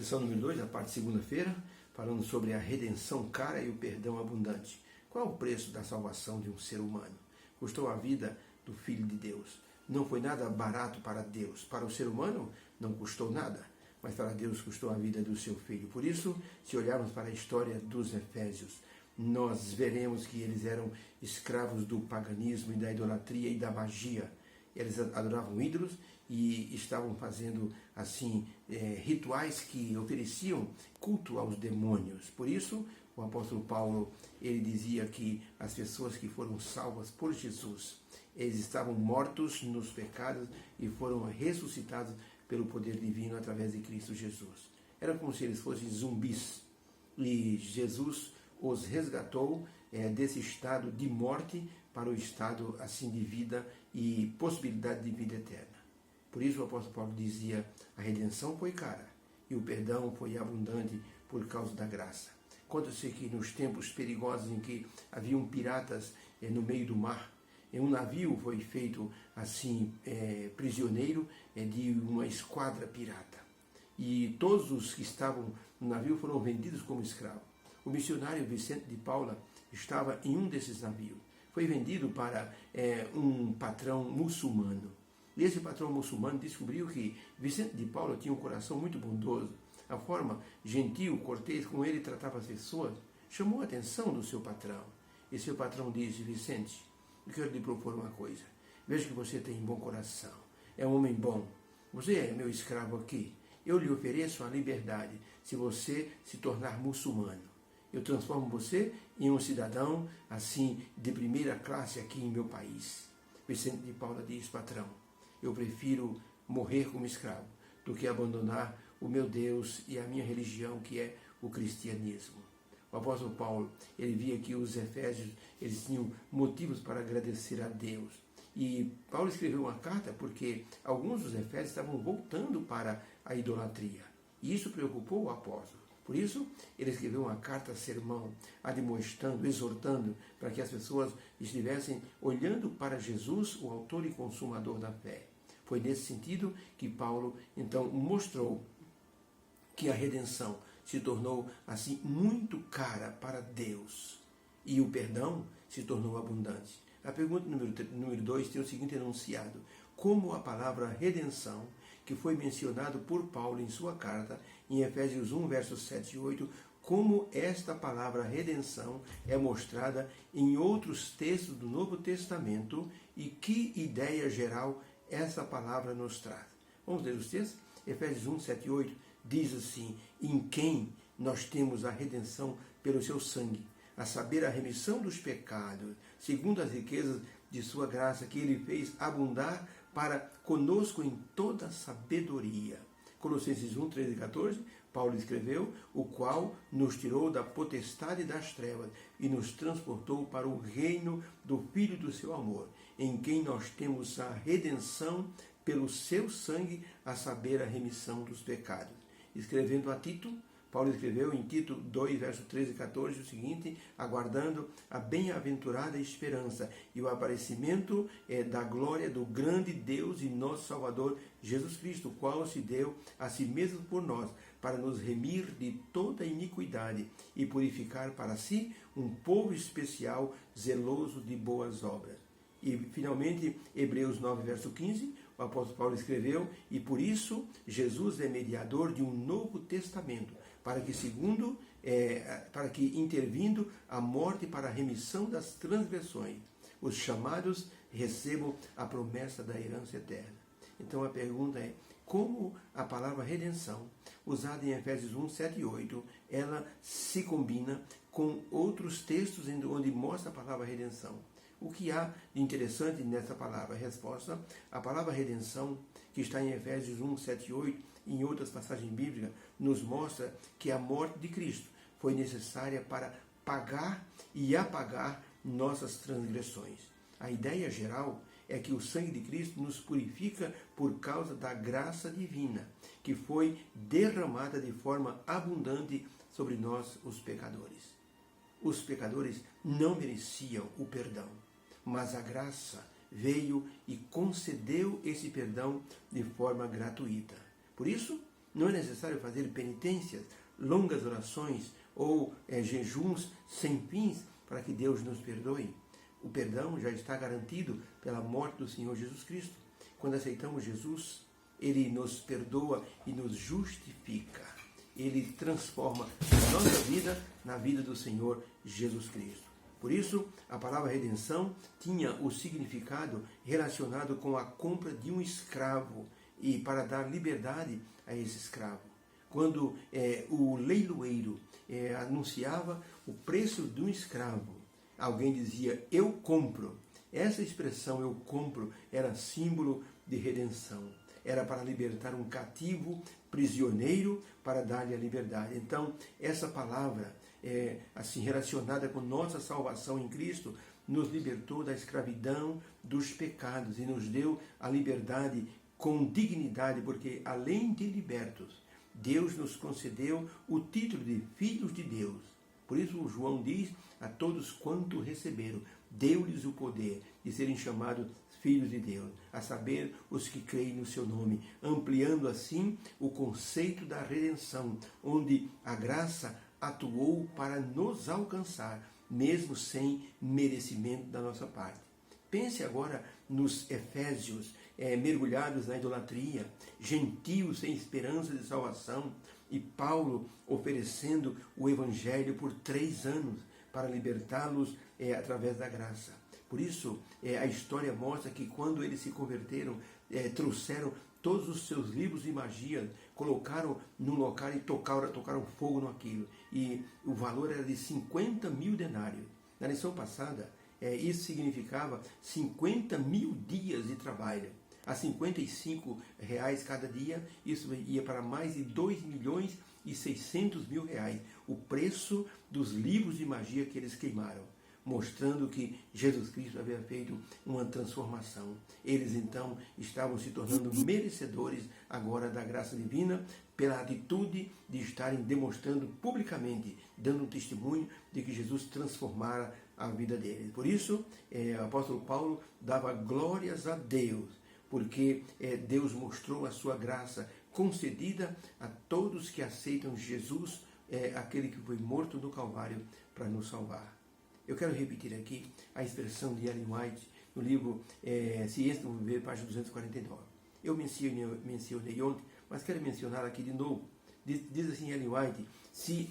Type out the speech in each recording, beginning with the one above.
Lição número 2, a parte segunda-feira, falando sobre a redenção cara e o perdão abundante. Qual é o preço da salvação de um ser humano? Custou a vida do Filho de Deus. Não foi nada barato para Deus. Para o ser humano, não custou nada, mas para Deus custou a vida do seu Filho. Por isso, se olharmos para a história dos Efésios, nós veremos que eles eram escravos do paganismo e da idolatria e da magia. Eles adoravam ídolos e estavam fazendo assim rituais que ofereciam culto aos demônios. Por isso, o apóstolo Paulo, ele dizia que as pessoas que foram salvas por Jesus, eles estavam mortos nos pecados e foram ressuscitados pelo poder divino através de Cristo Jesus. Era como se eles fossem zumbis e Jesus os resgatou desse estado de morte para o estado assim de vida e possibilidade de vida eterna. Por isso o apóstolo Paulo dizia: a redenção foi cara e o perdão foi abundante por causa da graça. Conta-se que nos tempos perigosos em que haviam piratas no meio do mar, um navio foi feito assim prisioneiro de uma esquadra pirata. E todos os que estavam no navio foram vendidos como escravos. O missionário Vicente de Paula estava em um desses navios. Foi vendido para um patrão muçulmano. E esse patrão muçulmano descobriu que Vicente de Paula tinha um coração muito bondoso. A forma gentil, cortês como ele tratava as pessoas chamou a atenção do seu patrão. E seu patrão disse: Vicente, eu quero lhe propor uma coisa. Vejo que você tem um bom coração. É um homem bom. Você é meu escravo aqui. Eu lhe ofereço a liberdade se você se tornar muçulmano. Eu transformo você em um cidadão, assim, de primeira classe aqui em meu país. Vicente de Paula diz: patrão, eu prefiro morrer como escravo do que abandonar o meu Deus e a minha religião, que é o cristianismo. O apóstolo Paulo, ele via que os efésios, eles tinham motivos para agradecer a Deus. E Paulo escreveu uma carta porque alguns dos efésios estavam voltando para a idolatria. E isso preocupou o apóstolo. Por isso, ele escreveu uma carta sermão, admoestando, exortando, para que as pessoas estivessem olhando para Jesus, o autor e consumador da fé. Foi nesse sentido que Paulo, então, mostrou que a redenção se tornou, assim, muito cara para Deus. E o perdão se tornou abundante. A pergunta número 2 tem o seguinte enunciado: como a palavra redenção, que foi mencionado por Paulo em sua carta, em Efésios 1, versos 7 e 8, como esta palavra redenção é mostrada em outros textos do Novo Testamento e que ideia geral essa palavra nos traz. Vamos ler os textos? Efésios 1, 7 e 8 diz assim: em quem nós temos a redenção pelo seu sangue, a saber, a remissão dos pecados, segundo as riquezas de sua graça, que ele fez abundar para conosco em toda sabedoria. Colossenses 1, 13 e 14, Paulo escreveu: o qual nos tirou da potestade das trevas e nos transportou para o reino do Filho do seu amor, em quem nós temos a redenção pelo seu sangue, a saber, a remissão dos pecados. Escrevendo a Tito, Paulo escreveu em Tito 2, verso 13 e 14 o seguinte: aguardando a bem-aventurada esperança e o aparecimento da glória do grande Deus e nosso Salvador Jesus Cristo, o qual se deu a si mesmo por nós, para nos remir de toda iniquidade e purificar para si um povo especial, zeloso de boas obras. E, finalmente, Hebreus 9, verso 15, o apóstolo Paulo escreveu: e por isso Jesus é mediador de um novo testamento, para que intervindo a morte para a remissão das transgressões, os chamados recebam a promessa da herança eterna. Então a pergunta é: como a palavra redenção, usada em Efésios 1, 7 e 8, ela se combina com outros textos onde mostra a palavra redenção? O que há de interessante nessa palavra? A resposta: a palavra redenção, que está em Efésios 1, 7 e 8, e em outras passagens bíblicas, nos mostra que a morte de Cristo foi necessária para pagar e apagar nossas transgressões. A ideia geral é que o sangue de Cristo nos purifica por causa da graça divina, que foi derramada de forma abundante sobre nós, os pecadores. Os pecadores não mereciam o perdão, mas a graça veio e concedeu esse perdão de forma gratuita. Por isso, Não é necessário fazer penitências, longas orações ou jejuns sem fins para que Deus nos perdoe. O perdão já está garantido pela morte do Senhor Jesus Cristo. Quando aceitamos Jesus, Ele nos perdoa e nos justifica. Ele transforma a nossa vida na vida do Senhor Jesus Cristo. Por isso, a palavra redenção tinha o significado relacionado com a compra de um escravo e para dar liberdade a esse escravo. Quando o leiloeiro anunciava o preço de um escravo, alguém dizia, eu compro. Essa expressão, eu compro, era símbolo de redenção. Era para libertar um cativo, prisioneiro, para dar-lhe a liberdade. Então, essa palavra, assim relacionada com nossa salvação em Cristo, nos libertou da escravidão dos pecados e nos deu a liberdade com dignidade, porque além de libertos, Deus nos concedeu o título de filhos de Deus. Por isso João diz, a todos quanto receberam, deu-lhes o poder de serem chamados filhos de Deus, a saber, os que creem no seu nome, ampliando assim o conceito da redenção, onde a graça atuou para nos alcançar, mesmo sem merecimento da nossa parte. Pense agora nos efésios, mergulhados na idolatria, gentios sem esperança de salvação, e Paulo oferecendo o evangelho por 3 anos para libertá-los através da graça. Por isso, a história mostra que quando eles se converteram, trouxeram todos os seus livros de magia, colocaram num local e tocaram fogo naquilo. E o valor era de 50.000 denários. Na lição passada, isso significava 50.000 dias de trabalho. A R$55 cada dia, isso ia para mais de 2.600.000, o preço dos livros de magia que eles queimaram, mostrando que Jesus Cristo havia feito uma transformação. Eles então estavam se tornando merecedores agora da graça divina, pela atitude de estarem demonstrando publicamente, dando um testemunho de que Jesus transformara a vida deles. Por isso, o apóstolo Paulo dava glórias a Deus, porque Deus mostrou a sua graça concedida a todos que aceitam Jesus, aquele que foi morto no Calvário para nos salvar. Eu quero repetir aqui a expressão de Ellen White no livro Ciência do Viver, página 249. Eu mencionei ontem, mas quero mencionar aqui de novo. Diz assim Ellen White, se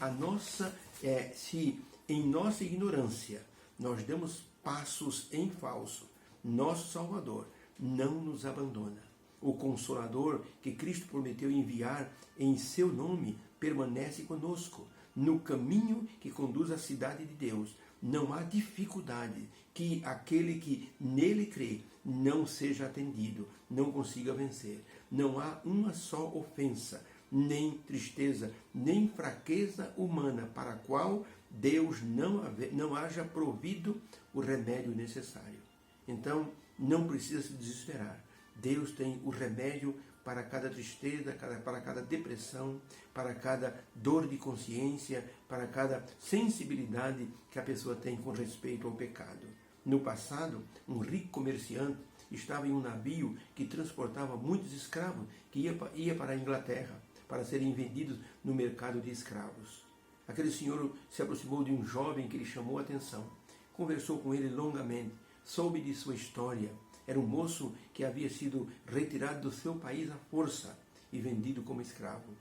em nossa ignorância nós damos passos em falso, nosso Salvador não nos abandona. O Consolador que Cristo prometeu enviar em seu nome permanece conosco no caminho que conduz à cidade de Deus. Não há dificuldade que aquele que nele crê não seja atendido, não consiga vencer. Não há uma só ofensa, nem tristeza, nem fraqueza humana para a qual Deus não haja provido o remédio necessário. Então, não precisa se desesperar. Deus tem o remédio para cada tristeza, para cada depressão, para cada dor de consciência, para cada sensibilidade que a pessoa tem com respeito ao pecado. No passado, um rico comerciante estava em um navio que transportava muitos escravos, que ia para a Inglaterra, para serem vendidos no mercado de escravos. Aquele senhor se aproximou de um jovem que lhe chamou a atenção, conversou com ele longamente, soube de sua história. Era um moço que havia sido retirado do seu país à força e vendido como escravo.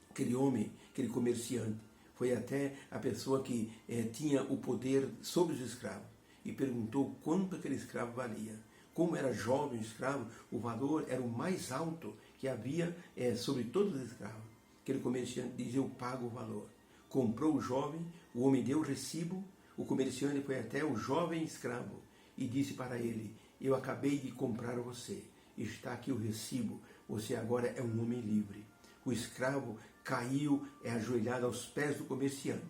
Aquele homem, aquele comerciante, foi até a pessoa que tinha o poder sobre os escravos e perguntou quanto aquele escravo valia. Como era jovem o escravo, o valor era o mais alto que havia sobre todos os escravos. Aquele comerciante dizia, eu pago o valor. Comprou o jovem, o homem deu o recibo, o comerciante foi até o jovem escravo e disse para ele, eu acabei de comprar você, está aqui o recibo, você agora é um homem livre. O escravo caiu ajoelhado aos pés do comerciante,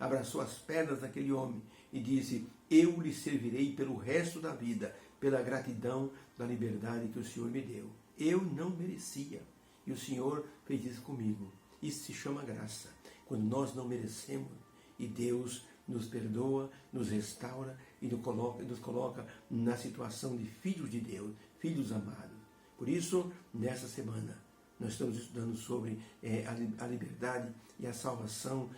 abraçou as pernas daquele homem e disse, eu lhe servirei pelo resto da vida, pela gratidão da liberdade que o Senhor me deu. Eu não merecia, e o Senhor fez isso comigo. Isso se chama graça, quando nós não merecemos, e Deus nos perdoa, nos restaura e nos coloca na situação de filhos de Deus, filhos amados. Por isso, nessa semana, Nós estamos estudando sobre a liberdade e a salvação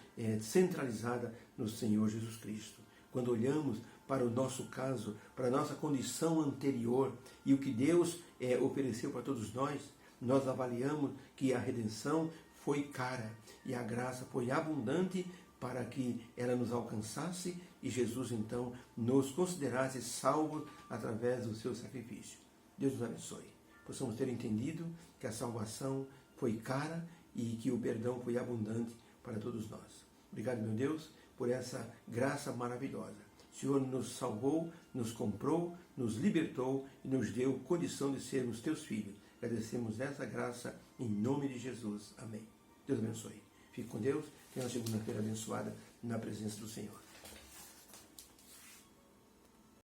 centralizada no Senhor Jesus Cristo. Quando olhamos para o nosso caso, para a nossa condição anterior e o que Deus ofereceu para todos nós, nós avaliamos que a redenção foi cara e a graça foi abundante para que ela nos alcançasse e Jesus então nos considerasse salvos através do seu sacrifício. Deus nos abençoe. Possamos ter entendido que a salvação foi cara e que o perdão foi abundante para todos nós. Obrigado, meu Deus, por essa graça maravilhosa. O Senhor nos salvou, nos comprou, nos libertou e nos deu condição de sermos teus filhos. Agradecemos essa graça em nome de Jesus. Amém. Deus abençoe. Fique com Deus. Tenha uma segunda-feira abençoada na presença do Senhor.